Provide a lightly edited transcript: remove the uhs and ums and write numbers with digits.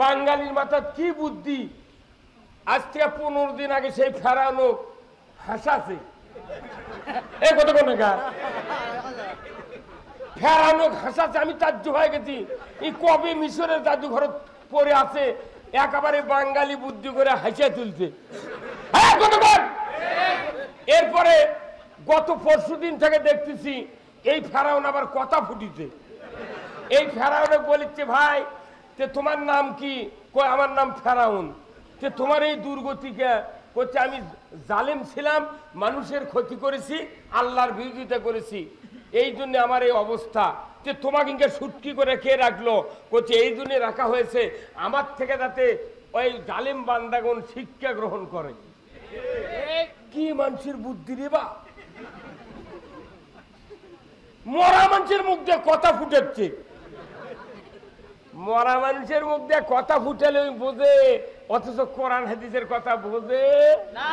বাঙালির মাথার কি বুদ্ধি, আজ থেকে 15 দিন আগে সেই ফেরানো হাসাছে এই কতক্ষণ ফেরানো হাসাছে। আমি তাজ্জু হয়ে গেছি, এই কবে মিশরের জাদুঘর পড়ে আছে একেবারে বাঙালি বুদ্ধি করে হাসিয়ে তুলছে। এরপরে গত পরশুদিন থেকে দেখতেছি এই ফেরাউন আবার কথা ফুটিছে। এই ফেরাউনে বলেছে, ভাই তে তোমার নাম কি? কই আমার নাম ফেরাউন। তে তোমার এই দুর্গতিকে করছে, আমি জালেম ছিলাম, মানুষের ক্ষতি করেছি, আল্লাহর বিরোধিতা করেছি, এই জন্য আমার এই অবস্থা। যে তোমাকে সুটকি করে কে রাখলো? করছে এই জন্য রাখা হয়েছে আমার থেকে যাতে ওই জালেম বান্দাগণ শিক্ষা গ্রহণ করে। কি মানুষের বুদ্ধি রে বা! মরা মানুষের মুখ দিয়ে কথা ফুটাচ্ছে। মরা মানুষের মুখ দিয়ে কথা ফুটালে বোঝে, অথচ কোরআন হাদিসের কথা বোঝে না।